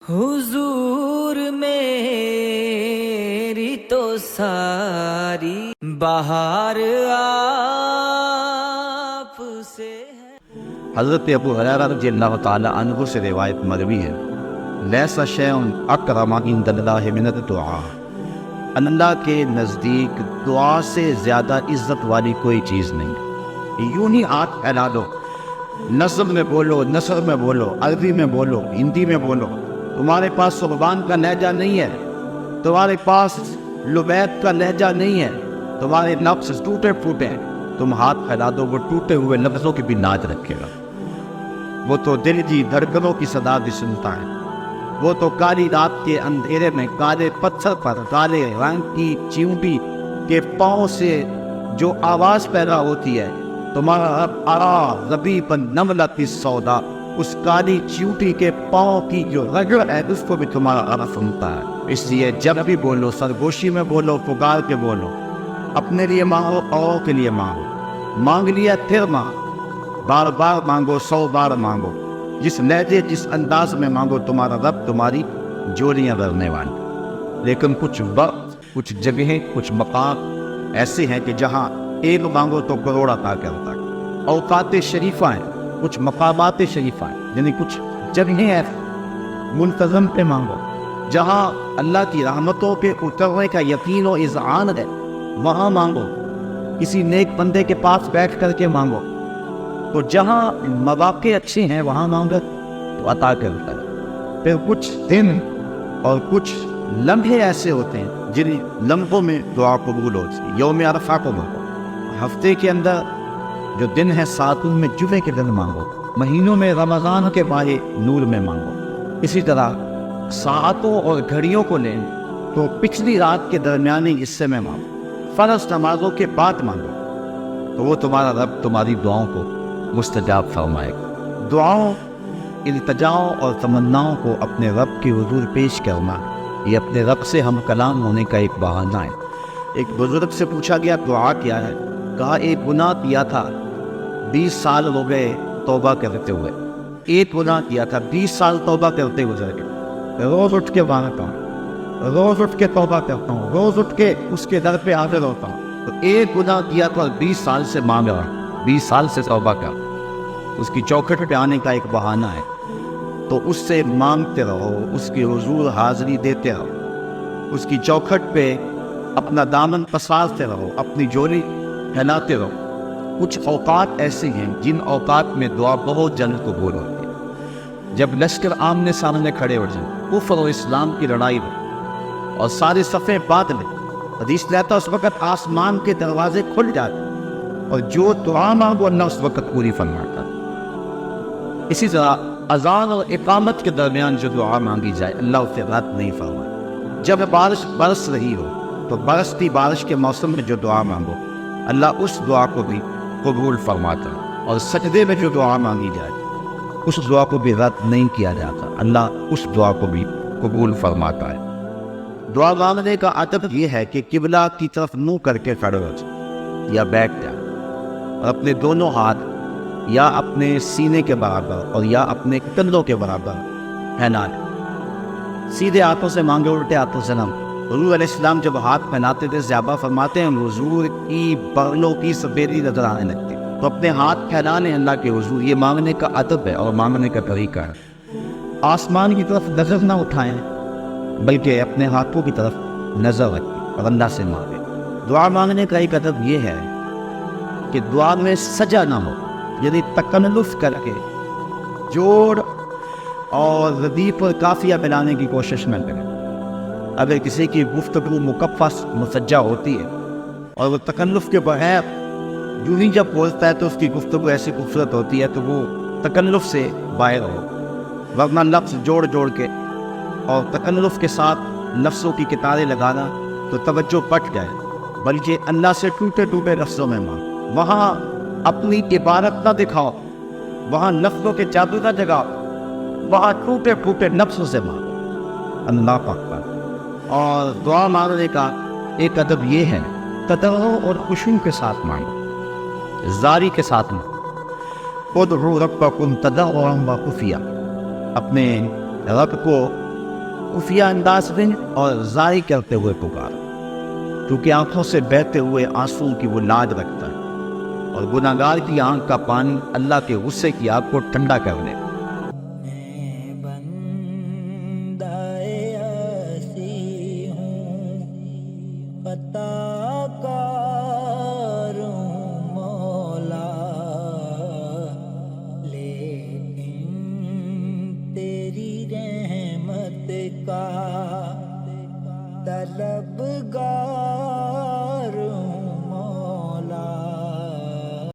حضور میری تو ساری بہار آپ سے ہے۔ حضرت ابو ہریرہ رضی اللہ تعالی عنہ سے روایت مروی ہے، لیس شیء اکرم عند اللہ من الدعاء، اللہ کے نزدیک دعا سے زیادہ عزت والی کوئی چیز نہیں۔ یوں ہی ہاتھ پھیلا دو، نظم میں بولو، نثر میں بولو، عربی میں بولو، ہندی میں بولو، تمہارے پاس زبان کا لہجہ نہیں ہے، تمہارے پاس لبیک کا لہجہ نہیں ہے، تمہارے لفظ ٹوٹے پھوٹے ہیں، تم ہاتھ پھیلا دو، وہ ٹوٹے ہوئے لفظوں کی بھی ناز رکھے گا۔ وہ تو دل کی دھڑکنوں کی صدا بھی سنتا ہے، وہ تو کالی رات کے اندھیرے میں کالے پتھر پر کالے رنگ کی چیونٹی کے پاؤں سے جو آواز پیدا ہوتی ہے، تمہارا رب ارا ربیب النملۃ السودا، اس کالی چیونٹی کے پاؤں کی جو رگڑ ہے اس کو بھی تمہارا رب سنتا ہے۔ اس لیے جب بھی بولو سرگوشی میں بولو، پکار کے بولو، اپنے لیے مانگو، اوروں کے لیے مانگو، مانگ لیا پھر مانگو، بار بار مانگو، 100 بار مانگو، جس لہجے جس انداز میں مانگو، تمہارا رب تمہاری جوڑیاں بھرنے والا۔ لیکن کچھ وقت، کچھ جگہیں، کچھ مقام ایسے ہیں کہ جہاں ایک مانگو تو کروڑ عطا کرتا ہے۔ اوقات شریفہ ہیں، کچھ مقامات شریفہ ہیں، یعنی کچھ جگہیں ہیں منتظم پہ مانگو، جہاں اللہ کی رحمتوں کے اترنے کا یقین و اذعان ہے، وہاں مانگو، کسی نیک بندے کے پاس بیٹھ کر کے مانگو۔ تو جہاں مواقع اچھے ہیں وہاں مانگو تو عطا کرتا ہے۔ پھر کچھ دن اور کچھ لمحے ایسے ہوتے ہیں جن لمحوں میں دعا قبول ہوتی ہے۔ یوم عرفہ کو مانگو، ہفتے کے اندر جو دن ہے 7 میں جمعے کے دن مانگو، مہینوں میں رمضان کے ماہ نور میں مانگو۔ اسی طرح ساعتوں اور گھڑیوں کو لیں تو پچھلی رات کے درمیانی حصے میں مانگو، فرض نمازوں کے بعد مانگو، تو وہ تمہارا رب تمہاری دعاؤں کو مستجاب فرمائے گا۔ دعاؤں، التجاؤں اور تمناؤں کو اپنے رب کے حضور پیش کرنا، یہ اپنے رب سے ہم کلام ہونے کا ایک بہانہ ہے۔ ایک بزرگ سے پوچھا گیا دعا کیا ہے؟ کہا ایک گناہ کیا تھا، 20 سال ہو گئے توبہ کرتے ہوئے، ایک گناہ کیا تھا، 20 سال توبہ کرتے گزر گئے، روز اٹھ کے مانگتا ہوں، روز اٹھ کے توبہ کرتا ہوں، روز اٹھ کے اس کے در پہ حاضر ہوتا ہوں۔ تو ایک گناہ کیا تو 20 سال سے مانگ رہا ہوں، 20 سال سے توبہ کر، اس کی چوکھٹ پہ آنے کا ایک بہانہ ہے۔ تو اس سے مانگتے رہو، اس کی حضور حاضری دیتے رہو، اس کی چوکھٹ پہ اپنا دامن پسارتے رہو، اپنی جولی پھیلاتے رہو۔ کچھ اوقات ایسے ہیں جن اوقات میں دعا بہت جلد قبول ہوتی ہے۔ جب لشکر آمنے سامنے کھڑے ہو جائیں، کفر و اسلام کی لڑائی ہو اور سارے صفیں بات لیں، حدیث لیتا اس وقت آسمان کے دروازے کھل جاتے اور جو دعا مانگو اللہ اس وقت پوری فرماتا ہے۔ اسی طرح اذان اور اقامت کے درمیان جو دعا مانگی جائے اللہ اسے رد نہیں فرمائے۔ جب بارش برس رہی ہو تو برستی بارش کے موسم میں جو دعا مانگو اللہ اس دعا کو بھی قبول فرماتا ہے، اور سجدے میں جو دعا مانگی جائے اس دعا کو بھی رد نہیں کیا جاتا، اللہ اس دعا کو بھی قبول فرماتا ہے۔ دعا مانگنے کا ادب یہ ہے کہ قبلہ کی طرف منہ کر کے کھڑے ہو جائے یا بیٹھ جائے، اور اپنے دونوں ہاتھ یا اپنے سینے کے برابر اور یا اپنے کندھوں کے برابر پھیلا لیں۔ سیدھے ہاتھوں سے مانگے، الٹے ہاتھوں سے نہ۔ حضور علیہ السلام جب ہاتھ پہناتے تھے صحابہ فرماتے ہیں حضور کی بغلوں کی سفیدی نظر آنے لگتی، تو اپنے ہاتھ پھیلا لیں اللہ کے حضور۔ یہ مانگنے کا ادب ہے اور مانگنے کا طریقہ ہے۔ آسمان کی طرف نظر نہ اٹھائیں بلکہ اپنے ہاتھوں کی طرف نظر رکھیں اور اللہ سے مانگیں۔ دعا مانگنے کا ایک ادب یہ ہے کہ دعا میں سجا نہ ہو، یعنی تکلف کر کے جوڑ اور ردیف اور قافیہ ملانے کی کوشش نہ کریں۔ اگر کسی کی گفتگو مکفّہ مسجع ہوتی ہے اور وہ تکلف کے بغیر یوں ہی جب بولتا ہے تو اس کی گفتگو ایسی خوبصورت ہوتی ہے تو وہ تکلف سے باہر ہو، ورنہ لفظ جوڑ جوڑ کے اور تکلف کے ساتھ لفظوں کی کتاریں لگانا تو توجہ پٹ جائے، بلکہ اللہ سے ٹوٹے ٹوٹے لفظوں میں مانگ۔ وہاں اپنی عبارت نہ دکھاؤ، وہاں لفظوں کے جادو نہ جگاؤ، وہاں ٹوٹے پھوٹے لفظوں سے مانگو اللہ پاک پر۔ اور دعا مانگنے کا ایک ادب یہ ہے تضرع اور خشوع کے ساتھ مانگو، زاری کے ساتھ مانگو۔ ادعوا ربکم تضرعا وخفیا، اپنے رب کو خفیہ انداز میں اور ظاہر کرتے ہوئے پکارا، کیونکہ آنکھوں سے بہتے ہوئے آنسوں کی وہ لاج رکھتا ہے، اور گناہگار کی آنکھ کا پانی اللہ کے غصے کی آگ کو ٹھنڈا کر دے۔ میں بندہ عاصی ہوں، خطا کار ہوں مولا، لیکن تیری رحمت کا طلبگار